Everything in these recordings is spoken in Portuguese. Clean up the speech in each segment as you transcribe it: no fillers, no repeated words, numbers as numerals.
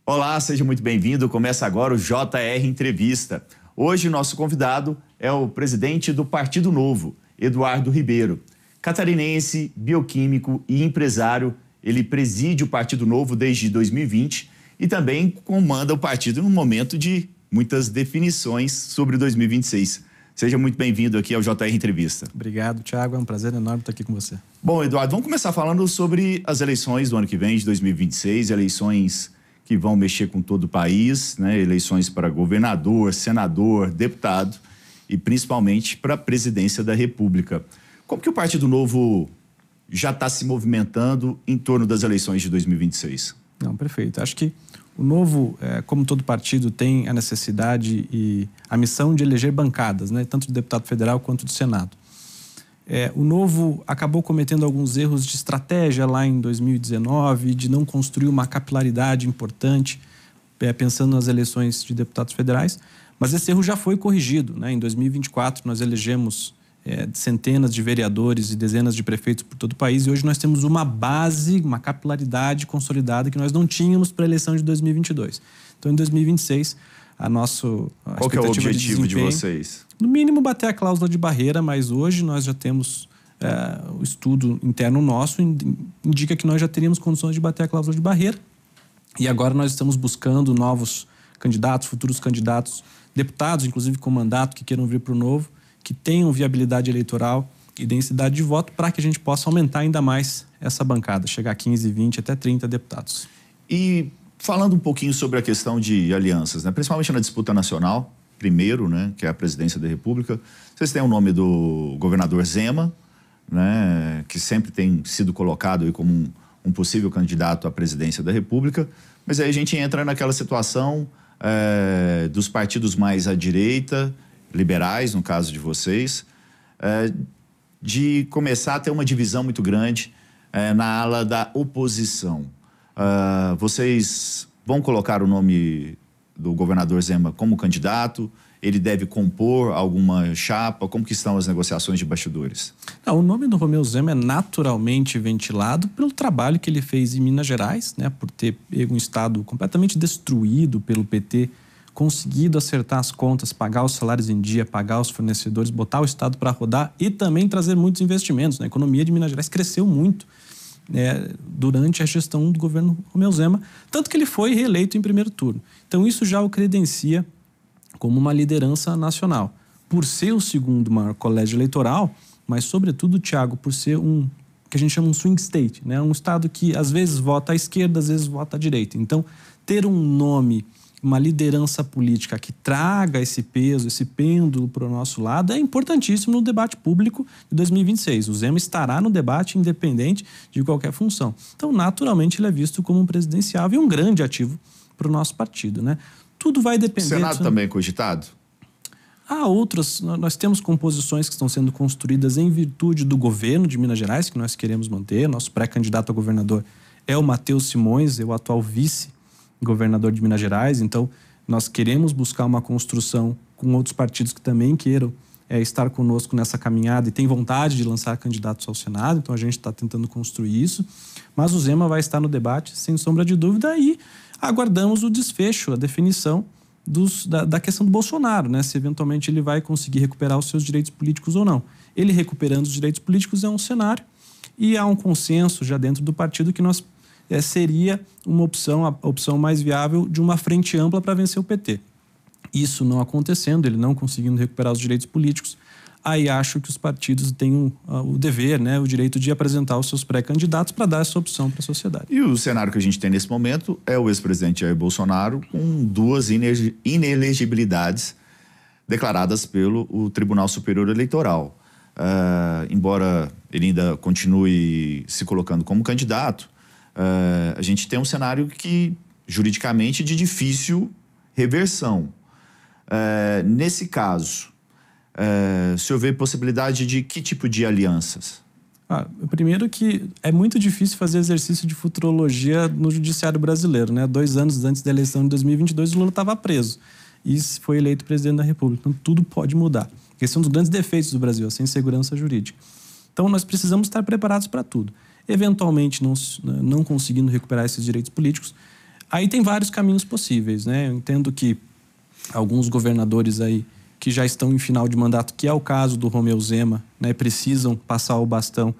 Olá, seja muito bem-vindo. Começa agora o JR Entrevista. Hoje o nosso convidado é o presidente do Partido Novo, Eduardo Ribeiro. Catarinense, bioquímico e empresário, ele preside o Partido Novo desde 2020 e também comanda o partido num momento de muitas definições sobre 2026. Seja muito bem-vindo aqui ao JR Entrevista. Obrigado, Thiago. É um prazer enorme estar aqui com você. Bom, Eduardo, vamos começar falando sobre as eleições do ano que vem, de 2026, eleições que vão mexer com todo o país, né? Eleições para governador, senador, deputado e principalmente para a presidência da República. Como que o Partido Novo já está se movimentando em torno das eleições de 2026? Não, perfeito. Acho que o Novo, como todo partido, tem a necessidade e a missão de eleger bancadas, né? Tanto do deputado federal quanto do Senado. O Novo acabou cometendo alguns erros de estratégia lá em 2019, de não construir uma capilaridade importante, pensando nas eleições de deputados federais, mas esse erro já foi corrigido, né? Em 2024, nós elegemos centenas de vereadores e dezenas de prefeitos por todo o país e hoje nós temos uma base, uma capilaridade consolidada que nós não tínhamos para a eleição de 2022. Então, em 2026, Qual que é o objetivo de vocês? No mínimo, bater a cláusula de barreira, mas hoje nós já temos o estudo interno nosso, indica que nós já teríamos condições de bater a cláusula de barreira. E agora nós estamos buscando novos candidatos, futuros candidatos, deputados, inclusive com mandato, que queiram vir para o Novo, que tenham viabilidade eleitoral e densidade de voto para que a gente possa aumentar ainda mais essa bancada, chegar a 15, 20, até 30 deputados. E falando um pouquinho sobre a questão de alianças, né? Principalmente na disputa nacional, primeiro, né, que é a presidência da República, vocês têm o nome do governador Zema, né, que sempre tem sido colocado aí como um possível candidato à presidência da República, mas aí a gente entra naquela situação dos partidos mais à direita, liberais, no caso de vocês, de começar a ter uma divisão muito grande na ala da oposição. Vocês vão colocar o nome do governador Zema como candidato? Ele deve compor alguma chapa? Como que estão as negociações de bastidores? O nome do Romeu Zema é naturalmente ventilado pelo trabalho que ele fez em Minas Gerais, né, por ter pego um estado completamente destruído pelo PT, conseguido acertar as contas, pagar os salários em dia, pagar os fornecedores, botar o estado para rodar e também trazer muitos investimentos. A economia de Minas Gerais cresceu muito durante a gestão do governo Romeu Zema, tanto que ele foi reeleito em primeiro turno. Então isso já o credencia como uma liderança nacional. Por ser o segundo maior colégio eleitoral, mas sobretudo, Thiago, por ser que a gente chama um swing state, né? Um estado que às vezes vota à esquerda, às vezes vota à direita. Então, ter um nome, uma liderança política que traga esse peso, esse pêndulo para o nosso lado é importantíssimo no debate público de 2026. O Zema estará no debate independente de qualquer função. Então, naturalmente, ele é visto como um presidenciável e um grande ativo para o nosso partido, né? Tudo vai depender... O Senado também é cogitado? Há outras, nós temos composições que estão sendo construídas em virtude do governo de Minas Gerais, que nós queremos manter. Nosso pré-candidato a governador é o Matheus Simões, é o atual vice-governador de Minas Gerais. Então, nós queremos buscar uma construção com outros partidos que também queiram estar conosco nessa caminhada e tem vontade de lançar candidatos ao Senado. Então, a gente está tentando construir isso. Mas o Zema vai estar no debate, sem sombra de dúvida, e aguardamos o desfecho, a definição da questão do Bolsonaro, né? Se eventualmente ele vai conseguir recuperar os seus direitos políticos ou não. Ele recuperando os direitos políticos é um cenário e há um consenso já dentro do partido que seria uma opção, a opção mais viável de uma frente ampla para vencer o PT. Isso não acontecendo, ele não conseguindo recuperar os direitos políticos, aí acho que os partidos têm o dever, né, o direito de apresentar os seus pré-candidatos para dar essa opção para a sociedade. E o cenário que a gente tem nesse momento é o ex-presidente Jair Bolsonaro com 2 inelegibilidades declaradas pelo Tribunal Superior Eleitoral. Embora ele ainda continue se colocando como candidato, a gente tem um cenário que, juridicamente, de difícil reversão. Nesse caso, se houver possibilidade de que tipo de alianças? Primeiro que é muito difícil fazer exercício de futurologia no judiciário brasileiro, né? 2 anos antes da eleição de 2022, o Lula estava preso e foi eleito presidente da República. Então, tudo pode mudar. Esse é um dos grandes defeitos do Brasil, essa insegurança jurídica. Então, nós precisamos estar preparados para tudo. Eventualmente, não conseguindo recuperar esses direitos políticos, Aí tem vários caminhos possíveis, né? Eu entendo que alguns governadores aí que já estão em final de mandato, que é o caso do Romeu Zema, né, precisam passar o bastão,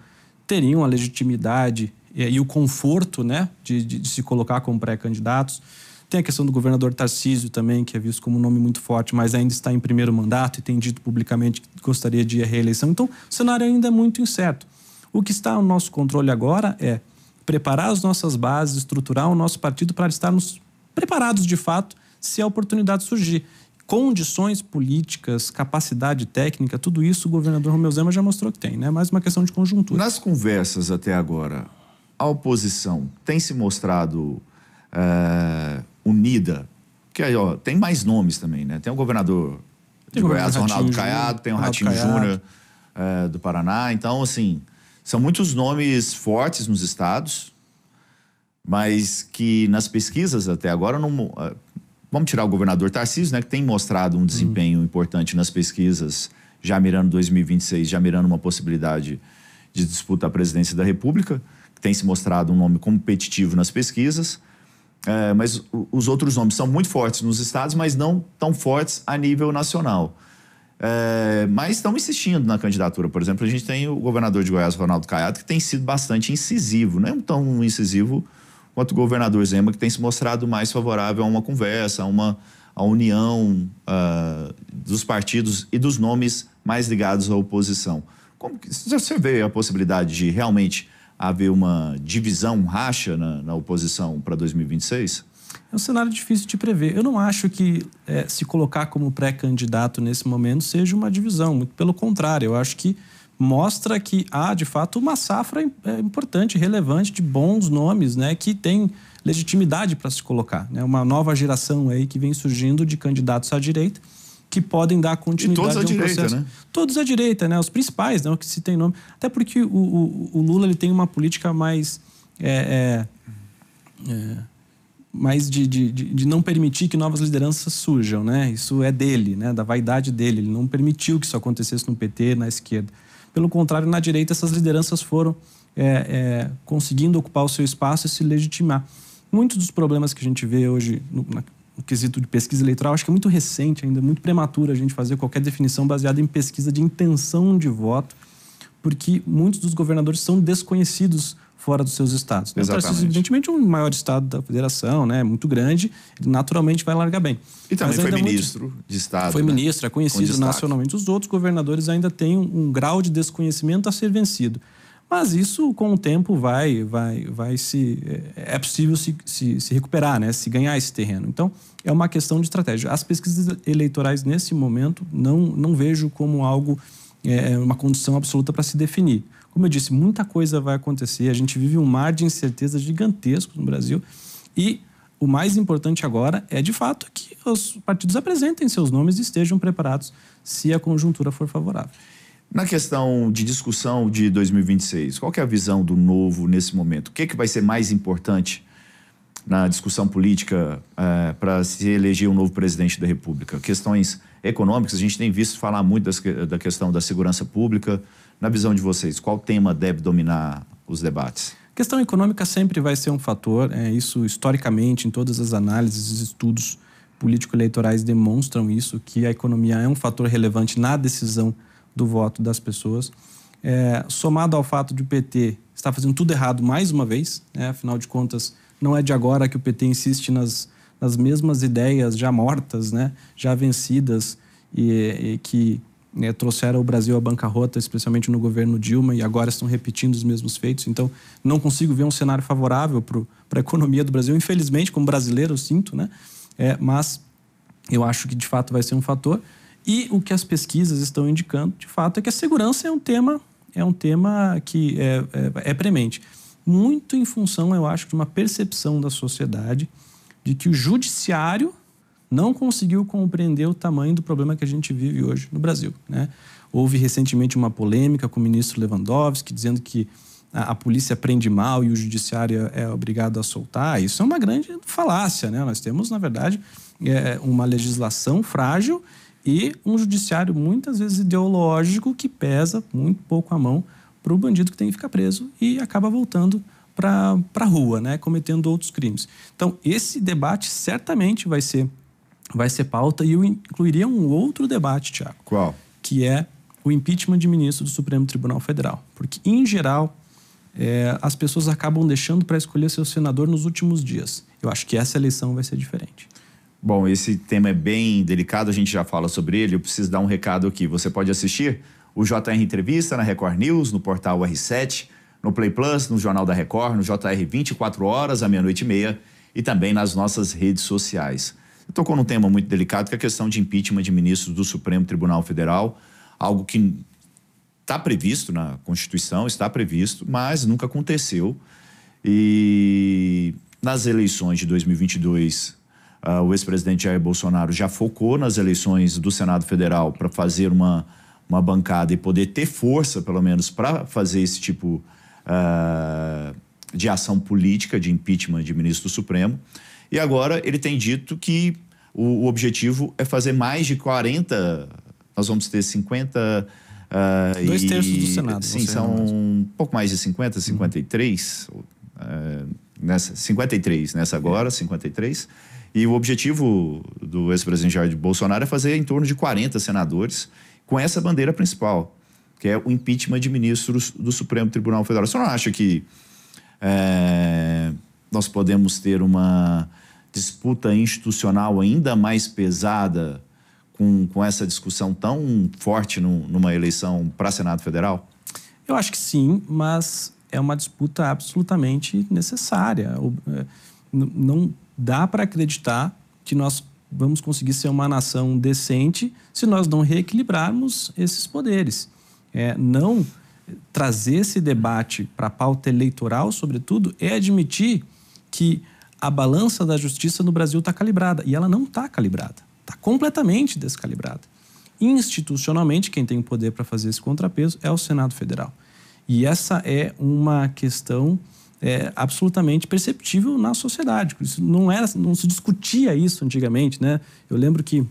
teriam a legitimidade e o conforto, né, de se colocar como pré-candidatos. Tem a questão do governador Tarcísio também, que é visto como um nome muito forte, mas ainda está em primeiro mandato e tem dito publicamente que gostaria de ir à reeleição. Então, o cenário ainda é muito incerto. O que está ao nosso controle agora é preparar as nossas bases, estruturar o nosso partido para estarmos preparados de fato se a oportunidade surgir. Condições políticas, capacidade técnica, tudo isso o governador Romeu Zema já mostrou que tem, né? Mais uma questão de conjuntura. Nas conversas até agora, a oposição tem se mostrado unida? Porque aí, ó, tem mais nomes também, né? Tem o governador de Goiás, Ronaldo Caiado, tem o Ratinho Júnior do Paraná. Então, assim, são muitos nomes fortes nos estados, mas que nas pesquisas até agora não... Vamos tirar o governador Tarcísio, né, que tem mostrado um desempenho importante nas pesquisas, já mirando 2026, já mirando uma possibilidade de disputa à presidência da República, que tem se mostrado um nome competitivo nas pesquisas. Mas os outros nomes são muito fortes nos estados, mas não tão fortes a nível nacional. Mas estão insistindo na candidatura. Por exemplo, a gente tem o governador de Goiás, Ronaldo Caiado, que tem sido bastante incisivo, não é tão incisivo quanto o governador Zema, que tem se mostrado mais favorável a uma conversa, a união dos partidos e dos nomes mais ligados à oposição. Como que você vê a possibilidade de realmente haver uma divisão, racha na oposição para 2026? É um cenário difícil de prever. Eu não acho que se colocar como pré-candidato nesse momento seja uma divisão, muito pelo contrário. Eu acho que mostra que há, de fato, uma safra importante, relevante, de bons nomes, né, que tem legitimidade para se colocar, né? Uma nova geração aí que vem surgindo de candidatos à direita que podem dar continuidade todos à direita, processo. né? Todos à direita, né? Os principais, né? O que se tem nome. Até porque o Lula ele tem uma política mais mais de não permitir que novas lideranças surjam, né? Isso é dele, né? Da vaidade dele. Ele não permitiu que isso acontecesse no PT, na esquerda. Pelo contrário, na direita, essas lideranças foram conseguindo ocupar o seu espaço e se legitimar. Muitos dos problemas que a gente vê hoje no quesito de pesquisa eleitoral, acho que é muito recente ainda, muito prematuro a gente fazer qualquer definição baseada em pesquisa de intenção de voto, porque muitos dos governadores são desconhecidos fora dos seus estados. Exatamente. Evidentemente, um maior estado da federação, né, muito grande, ele naturalmente vai largar bem. E também foi ministro de estado. Foi, né? Ministro, é Com conhecido destaque nacionalmente. Os outros governadores ainda têm um grau de desconhecimento a ser vencido. Mas isso, com o tempo, é possível se recuperar, né? Se ganhar esse terreno. Então, é uma questão de estratégia. As pesquisas eleitorais, nesse momento, não vejo como algo, uma condição absoluta para se definir. Como eu disse, muita coisa vai acontecer. A gente vive um mar de incerteza gigantesco no Brasil. E o mais importante agora é, de fato, que os partidos apresentem seus nomes e estejam preparados se a conjuntura for favorável. Na questão de discussão de 2026, qual que é a visão do Novo nesse momento? O que vai ser mais importante na discussão política para se eleger um novo presidente da República? Questões econômicas, a gente tem visto falar muito da questão da segurança pública. Na visão de vocês, qual tema deve dominar os debates? A questão econômica sempre vai ser um fator. Isso, historicamente, em todas as análises e estudos político-eleitorais demonstram isso, que a economia é um fator relevante na decisão do voto das pessoas. Somado ao fato de o PT estar fazendo tudo errado mais uma vez, né? Afinal de contas, não é de agora que o PT insiste nas mesmas ideias já mortas, né? Já vencidas e que trouxeram o Brasil à bancarrota, especialmente no governo Dilma, e agora estão repetindo os mesmos feitos. Então, não consigo ver um cenário favorável para a economia do Brasil, infelizmente, como brasileiro, eu sinto, né? Mas eu acho que, de fato, vai ser um fator. E o que as pesquisas estão indicando, de fato, é que a segurança é um tema que é premente. Muito em função, eu acho, de uma percepção da sociedade de que o judiciário não conseguiu compreender o tamanho do problema que a gente vive hoje no Brasil, né? Houve recentemente uma polêmica com o ministro Lewandowski, dizendo que a polícia prende mal e o judiciário é obrigado a soltar. Isso é uma grande falácia, né? Nós temos, na verdade, uma legislação frágil e um judiciário muitas vezes ideológico que pesa muito pouco a mão para o bandido que tem que ficar preso e acaba voltando para a rua, né, cometendo outros crimes. Então, esse debate certamente vai ser pauta, e eu incluiria um outro debate, Tiago. Qual? Que é o impeachment de ministro do Supremo Tribunal Federal. Porque, em geral, as pessoas acabam deixando para escolher seu senador nos últimos dias. Eu acho que essa eleição vai ser diferente. Bom, esse tema é bem delicado, a gente já fala sobre ele. Eu preciso dar um recado aqui. Você pode assistir o JR Entrevista na Record News, no portal R7, no Play Plus, no Jornal da Record, no JR 24 horas, à 00:30, e também nas nossas redes sociais. Eu tocou num tema muito delicado, que é a questão de impeachment de ministros do Supremo Tribunal Federal, algo que está previsto na Constituição, está previsto, mas nunca aconteceu. E nas eleições de 2022, o ex-presidente Jair Bolsonaro já focou nas eleições do Senado Federal para fazer uma bancada e poder ter força, pelo menos, para fazer esse tipo de ação política, de impeachment de ministro do Supremo. E agora ele tem dito que o objetivo é fazer mais de 40, nós vamos ter 50... 2/3 do Senado. Sim, são um pouco mais de 50, 53, 53 nessa agora, 53. E o objetivo do ex-presidente Jair Bolsonaro é fazer em torno de 40 senadores com essa bandeira principal, que é o impeachment de ministros do Supremo Tribunal Federal. Você não acha que nós podemos ter uma disputa institucional ainda mais pesada com essa discussão tão forte numa eleição para Senado Federal? Eu acho que sim, mas é uma disputa absolutamente necessária. Não dá para acreditar que nós vamos conseguir ser uma nação decente se nós não reequilibrarmos esses poderes. Não trazer esse debate para a pauta eleitoral, sobretudo, é admitir que a balança da justiça no Brasil está calibrada. E ela não está calibrada. Está completamente descalibrada. Institucionalmente, quem tem o poder para fazer esse contrapeso é o Senado Federal. E essa é uma questão absolutamente perceptível na sociedade. Isso não se discutia isso antigamente, né? Eu lembro que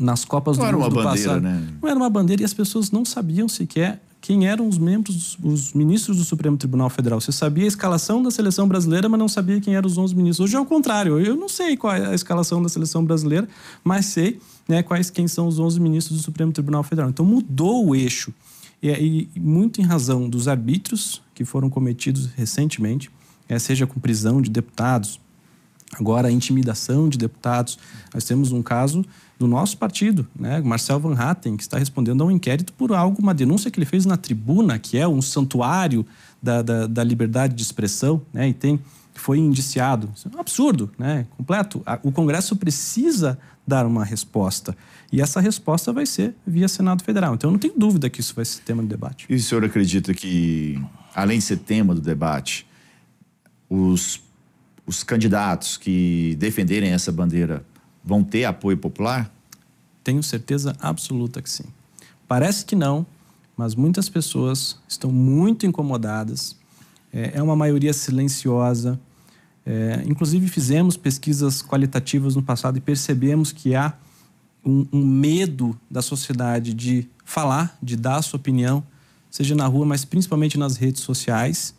nas Copas do Mundo do passado, não era uma bandeira, e as pessoas não sabiam sequer quem eram os membros, os ministros do Supremo Tribunal Federal. Você sabia a escalação da seleção brasileira, mas não sabia quem eram os 11 ministros. Hoje é o contrário. Eu não sei qual é a escalação da seleção brasileira, mas sei, né, quem são os 11 ministros do Supremo Tribunal Federal. Então mudou o eixo. E muito em razão dos arbítrios que foram cometidos recentemente, seja com prisão de deputados, agora a intimidação de deputados. Nós temos um caso do nosso partido, né? Marcel Van Hatten, que está respondendo a um inquérito por uma denúncia que ele fez na Tribuna, que é um santuário da liberdade de expressão, né? E foi indiciado. Isso é um absurdo, né? Completo. O Congresso precisa dar uma resposta. E essa resposta vai ser via Senado Federal. Então, eu não tenho dúvida que isso vai ser tema do debate. E o senhor acredita que, além de ser tema do debate, os candidatos que defenderem essa bandeira vão ter apoio popular? Tenho certeza absoluta que sim. Parece que não, mas muitas pessoas estão muito incomodadas. É uma maioria silenciosa. Inclusive, fizemos pesquisas qualitativas no passado e percebemos que há um medo da sociedade de falar, de dar a sua opinião, seja na rua, mas principalmente nas redes sociais.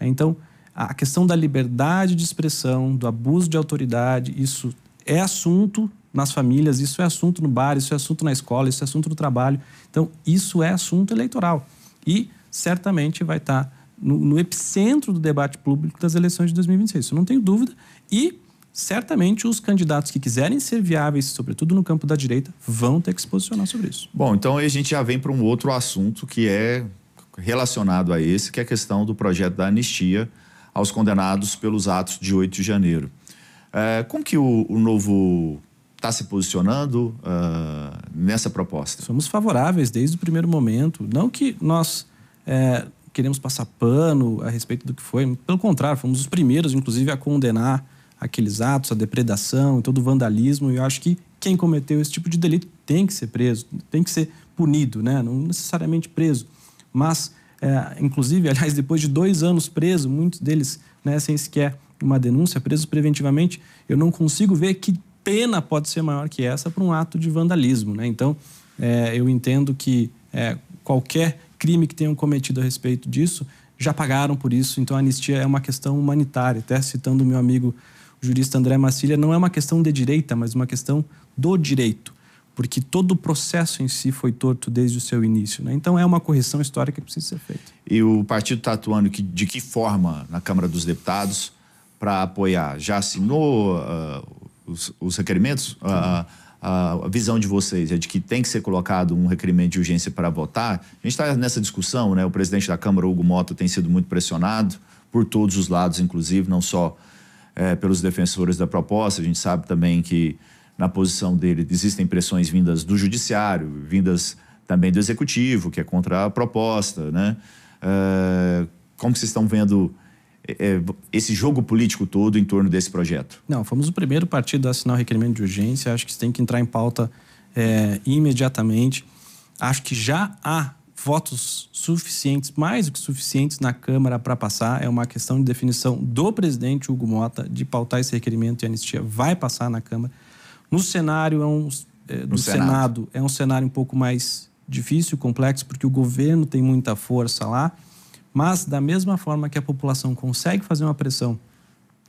Então, a questão da liberdade de expressão, do abuso de autoridade, isso é assunto nas famílias, isso é assunto no bar, isso é assunto na escola, isso é assunto no trabalho. Então, isso é assunto eleitoral. E certamente vai estar no epicentro do debate público das eleições de 2026. Isso eu não tenho dúvida. E certamente os candidatos que quiserem ser viáveis, sobretudo no campo da direita, vão ter que se posicionar sobre isso. Bom, então aí a gente já vem para um outro assunto que é relacionado a esse, que é a questão do projeto da anistia aos condenados pelos atos de 8 de janeiro. Como que o Novo está se posicionando nessa proposta? Somos favoráveis desde o primeiro momento. Não que nós queremos passar pano a respeito do que foi. Pelo contrário, fomos os primeiros, inclusive, a condenar aqueles atos, a depredação e todo o vandalismo. E eu acho que quem cometeu esse tipo de delito tem que ser preso, tem que ser punido, né? Não necessariamente preso. Mas, inclusive, aliás, depois de 2 anos preso, muitos deles, né, sem sequer uma denúncia, presos preventivamente, eu não consigo ver que pena pode ser maior que essa para um ato de vandalismo, né? Então, eu entendo que qualquer crime que tenham cometido a respeito disso já pagaram por isso. Então, a anistia é uma questão humanitária. Até citando o meu amigo o jurista André Macilia, não é uma questão de direita, mas uma questão do direito, porque todo o processo em si foi torto desde o seu início, né? Então, é uma correção histórica que precisa ser feita. E o partido está atuando de que forma na Câmara dos Deputados para apoiar? Já assinou os requerimentos? A visão de vocês é de que tem que ser colocado um requerimento de urgência para votar? A gente está nessa discussão, né? O presidente da Câmara, Hugo Motta, tem sido muito pressionado por todos os lados, inclusive, não só pelos defensores da proposta. A gente sabe também que na posição dele existem pressões vindas do judiciário, vindas também do executivo, que é contra a proposta, né? Como vocês estão vendo esse jogo político todo em torno desse projeto? Não, fomos o primeiro partido a assinar o requerimento de urgência. Acho que isso tem que entrar em pauta imediatamente. Acho que já há votos suficientes, mais do que suficientes na Câmara para passar. É uma questão de definição do presidente Hugo Motta de pautar esse requerimento, e a anistia vai passar na Câmara. No cenário do Senado, é um cenário um pouco mais difícil, complexo, porque o governo tem muita força lá, mas da mesma forma que a população consegue fazer uma pressão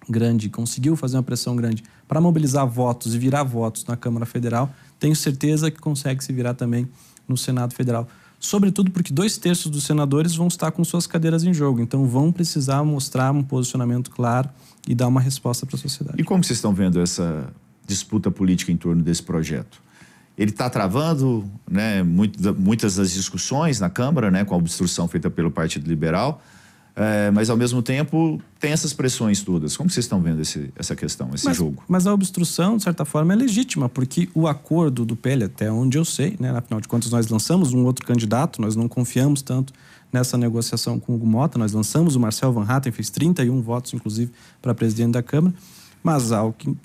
grande, conseguiu fazer uma pressão grande para mobilizar votos e virar votos na Câmara Federal, tenho certeza que consegue se virar também no Senado Federal. Sobretudo porque 2/3 dos senadores vão estar com suas cadeiras em jogo, então vão precisar mostrar um posicionamento claro e dar uma resposta para a sociedade. E como vocês estão vendo essa disputa política em torno desse projeto? Ele está travando, né, muitas das discussões na Câmara, né, com a obstrução feita pelo Partido Liberal, mas, ao mesmo tempo, tem essas pressões todas. Como vocês estão vendo essa questão, esse jogo? Mas a obstrução, de certa forma, é legítima, porque o acordo do PL, até onde eu sei, né, afinal de contas, nós lançamos um outro candidato, nós não confiamos tanto nessa negociação com o Hugo Motta, nós lançamos o Marcel Van Hatten, fez 31 votos, inclusive, para presidente da Câmara, mas,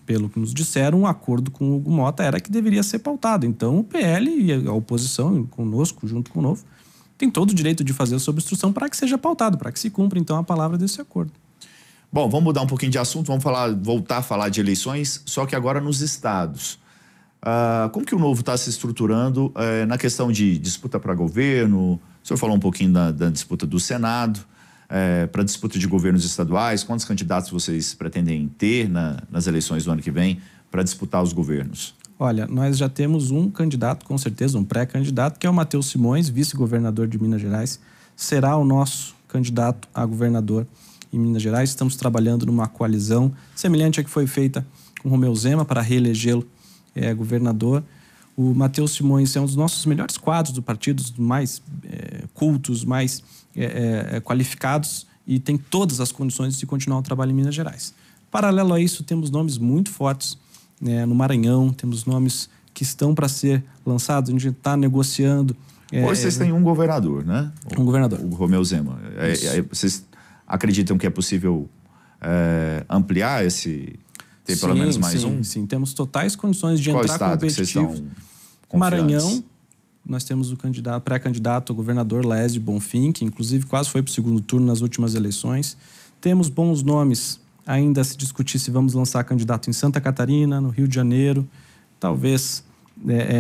pelo que nos disseram, um acordo com o Hugo Motta era que deveria ser pautado. Então, o PL e a oposição, conosco, junto com o Novo, tem todo o direito de fazer essa obstrução para que seja pautado, para que se cumpra, então, a palavra desse acordo. Bom, vamos mudar um pouquinho de assunto, vamos voltar a falar de eleições, só que agora nos estados. Como que o Novo está se estruturando na questão de disputa para governo? O senhor falou um pouquinho da disputa do Senado, para a disputa de governos estaduais. Quantos candidatos vocês pretendem ter nas eleições do ano que vem para disputar os governos? Olha, nós já temos um candidato, com certeza, um pré-candidato, que é o Matheus Simões, vice-governador de Minas Gerais. Será o nosso candidato a governador em Minas Gerais. Estamos trabalhando numa coalizão semelhante à que foi feita com o Romeu Zema para reelegê-lo governador. O Matheus Simões é um dos nossos melhores quadros do partido, dos mais cultos, mais qualificados, e tem todas as condições de continuar o trabalho em Minas Gerais. Paralelo a isso, temos nomes muito fortes no Maranhão, temos nomes que estão para ser lançados, a gente está negociando. Hoje vocês têm um governador, né? Um governador. O Romeu Zema. Vocês acreditam que é possível ampliar ter pelo menos mais um? Sim, temos totais condições de Qual entrar estado competitivo. Que vocês estão confiantes? Maranhão, nós temos o pré-candidato a governador Lésio Bonfim, que inclusive quase foi para o segundo turno nas últimas eleições. Temos bons nomes ainda a se discutir se vamos lançar candidato em Santa Catarina, no Rio de Janeiro, talvez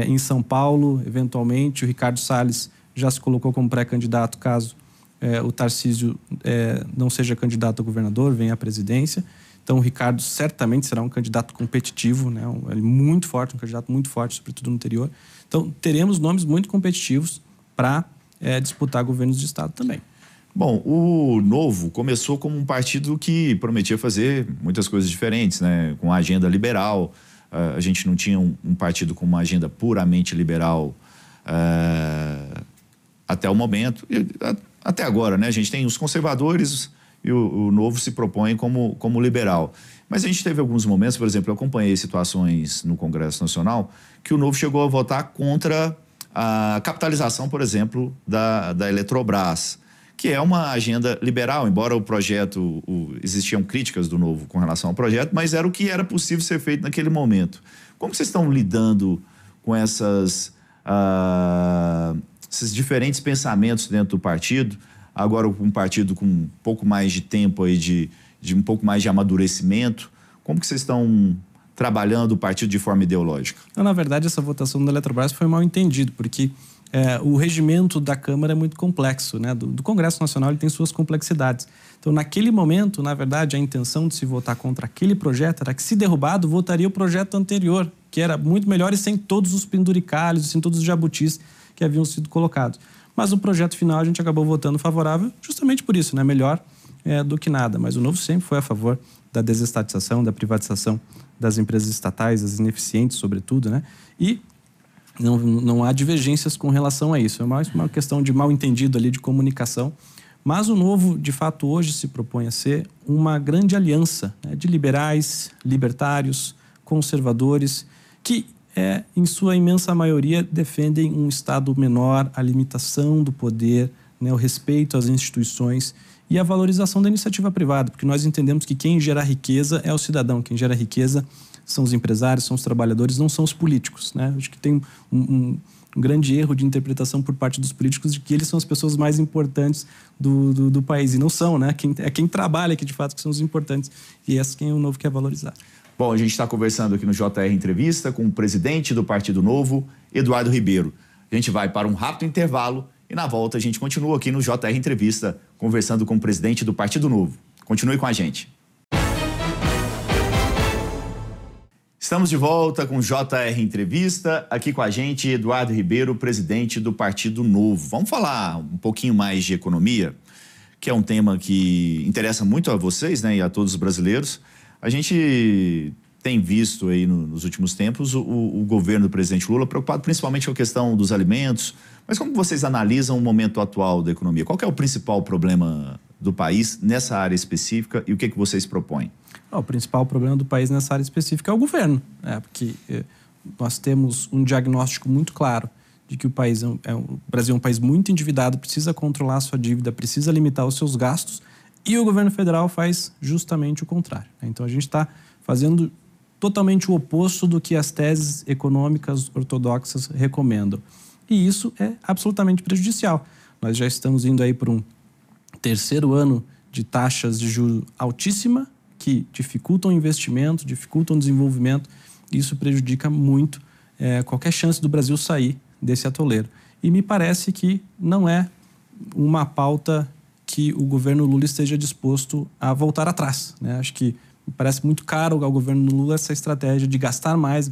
em São Paulo, eventualmente. O Ricardo Salles já se colocou como pré-candidato caso o Tarcísio não seja candidato a governador, venha à presidência. Então, o Ricardo certamente será um candidato competitivo, né? Ele muito forte, um candidato muito forte, sobretudo no interior. Então, teremos nomes muito competitivos para disputar governos de estado também. Bom, o Novo começou como um partido que prometia fazer muitas coisas diferentes, né? Com a agenda liberal. A gente não tinha um partido com uma agenda puramente liberal até o momento. Até agora, né? A gente tem os conservadores e o Novo se propõe como liberal. Mas a gente teve alguns momentos, por exemplo, eu acompanhei situações no Congresso Nacional que o Novo chegou a votar contra a capitalização, por exemplo, da Eletrobras, que é uma agenda liberal, embora o projeto, existiam críticas do Novo com relação ao projeto, mas era o que era possível ser feito naquele momento. Como vocês estão lidando com esses diferentes pensamentos dentro do partido, agora um partido com um pouco mais de tempo aí de um pouco mais de amadurecimento? Como que vocês estão trabalhando o partido de forma ideológica? Na verdade, essa votação da Eletrobras foi mal entendido, porque o regimento da Câmara é muito complexo, né? Do Congresso Nacional ele tem suas complexidades. Então, naquele momento, na verdade, a intenção de se votar contra aquele projeto era que, se derrubado, votaria o projeto anterior, que era muito melhor e sem todos os penduricalhos, sem todos os jabutis que haviam sido colocados. Mas o projeto final a gente acabou votando favorável justamente por isso, né? Melhor do que nada. Mas o Novo sempre foi a favor da desestatização, da privatização das empresas estatais, as ineficientes, sobretudo, né? E não há divergências com relação a isso. É mais uma questão de mal-entendido ali, de comunicação. Mas o Novo, de fato, hoje se propõe a ser uma grande aliança, né, de liberais, libertários, conservadores, que, em sua imensa maioria, defendem um Estado menor, a limitação do poder, né, o respeito às instituições e a valorização da iniciativa privada, porque nós entendemos que quem gera riqueza é o cidadão, quem gera riqueza são os empresários, são os trabalhadores, não são os políticos, né? Acho que tem um grande erro de interpretação por parte dos políticos de que eles são as pessoas mais importantes do país. E não são, né? Quem trabalha aqui, de fato, que são os importantes. E essa quem o Novo quer valorizar. Bom, a gente está conversando aqui no JR Entrevista com o presidente do Partido Novo, Eduardo Ribeiro. A gente vai para um rápido intervalo e, na volta, a gente continua aqui no JR Entrevista, conversando com o presidente do Partido Novo. Continue com a gente. Estamos de volta com o JR Entrevista, aqui com a gente Eduardo Ribeiro, presidente do Partido Novo. Vamos falar um pouquinho mais de economia, que é um tema que interessa muito a vocês, né, e a todos os brasileiros. A gente tem visto aí nos últimos tempos o governo do presidente Lula preocupado principalmente com a questão dos alimentos. Mas como vocês analisam o momento atual da economia? Qual que é o principal problema do país nessa área específica e o que vocês propõem? O principal problema do país nessa área específica é o governo, porque nós temos um diagnóstico muito claro de que o Brasil é um país muito endividado, precisa controlar a sua dívida, precisa limitar os seus gastos, e o governo federal faz justamente o contrário. Então, a gente está fazendo totalmente o oposto do que as teses econômicas ortodoxas recomendam. E isso é absolutamente prejudicial. Nós já estamos indo aí por um terceiro ano de taxas de juros altíssima, que dificultam o investimento, dificultam o desenvolvimento. Isso prejudica muito qualquer chance do Brasil sair desse atoleiro. E me parece que não é uma pauta que o governo Lula esteja disposto a voltar atrás, né? Acho que me parece muito caro ao governo Lula essa estratégia de gastar mais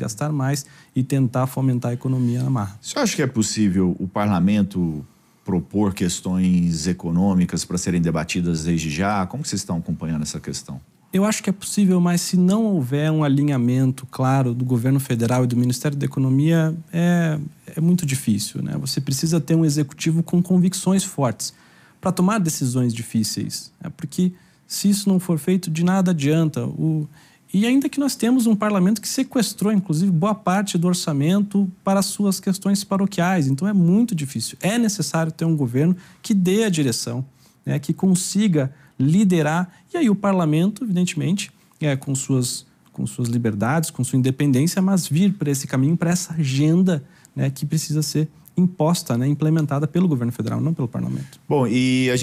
e tentar fomentar a economia na marra. Você acha que é possível o parlamento propor questões econômicas para serem debatidas desde já? Como vocês estão acompanhando essa questão? Eu acho que é possível, mas se não houver um alinhamento claro do governo federal e do Ministério da Economia, é muito difícil, né? Você precisa ter um executivo com convicções fortes para tomar decisões difíceis, porque se isso não for feito, de nada adianta. E ainda que nós temos um parlamento que sequestrou, inclusive, boa parte do orçamento para as suas questões paroquiais, então é muito difícil. É necessário ter um governo que dê a direção, né, que consiga liderar, e aí o parlamento, evidentemente, com suas liberdades, com sua independência, mas vir para esse caminho, para essa agenda, né, que precisa ser imposta, né, implementada pelo governo federal, não pelo parlamento. Bom, e a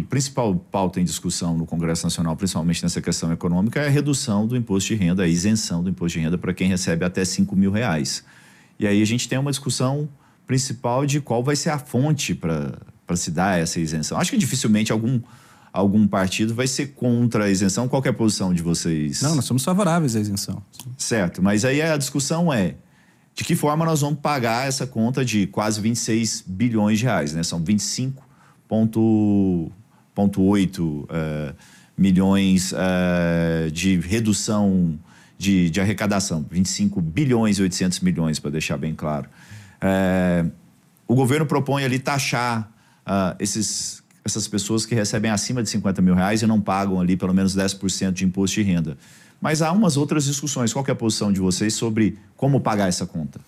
principal pauta em discussão no Congresso Nacional, principalmente nessa questão econômica, é a redução do imposto de renda, a isenção do imposto de renda para quem recebe até R$5.000. E aí a gente tem uma discussão principal de qual vai ser a fonte para se dar essa isenção. Acho que dificilmente algum partido vai ser contra a isenção. Qual que é a posição de vocês? Não, nós somos favoráveis à isenção. Certo, mas aí a discussão é de que forma nós vamos pagar essa conta de quase 26 bilhões de reais, né? São 25,8 milhões de redução de arrecadação. 25 bilhões e 800 milhões, para deixar bem claro. O governo propõe ali taxar essas pessoas que recebem acima de R$50.000 e não pagam ali pelo menos 10% de imposto de renda. Mas há umas outras discussões. Qual que é a posição de vocês sobre como pagar essa conta?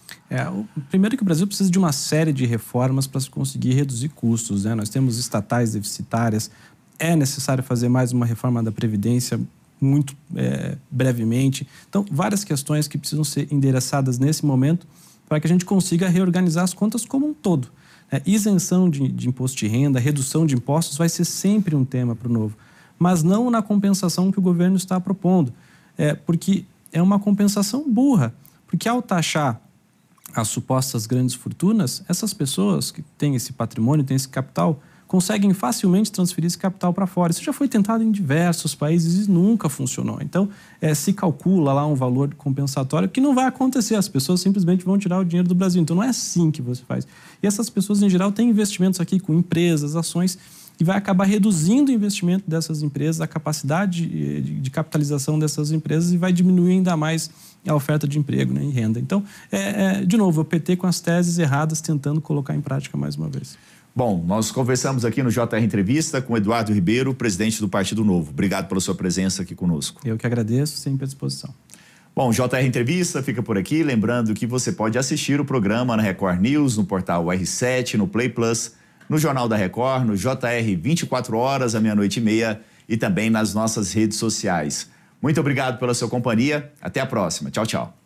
Primeiro que o Brasil precisa de uma série de reformas para se conseguir reduzir custos, né? Nós temos estatais deficitárias, é necessário fazer mais uma reforma da Previdência muito brevemente. Então, várias questões que precisam ser endereçadas nesse momento para que a gente consiga reorganizar as contas como um todo. Isenção de imposto de renda, redução de impostos vai ser sempre um tema para o Novo, mas não na compensação que o governo está propondo. Porque é uma compensação burra, porque ao taxar as supostas grandes fortunas, essas pessoas que têm esse patrimônio, têm esse capital, conseguem facilmente transferir esse capital para fora. Isso já foi tentado em diversos países e nunca funcionou. Então, se calcula lá um valor compensatório que não vai acontecer. As pessoas simplesmente vão tirar o dinheiro do Brasil. Então, não é assim que você faz. E essas pessoas, em geral, têm investimentos aqui com empresas, ações, e vai acabar reduzindo o investimento dessas empresas, a capacidade de capitalização dessas empresas e vai diminuir ainda mais a oferta de emprego, né, e renda. Então, de novo, o PT com as teses erradas tentando colocar em prática mais uma vez. Bom, nós conversamos aqui no JR Entrevista com Eduardo Ribeiro, presidente do Partido Novo. Obrigado pela sua presença aqui conosco. Eu que agradeço, sempre à disposição. Bom, JR Entrevista fica por aqui. Lembrando que você pode assistir o programa na Record News, no portal R7, no Play Plus, no Jornal da Record, no JR 24 horas, à 00:30 e também nas nossas redes sociais. Muito obrigado pela sua companhia. Até a próxima. Tchau, tchau.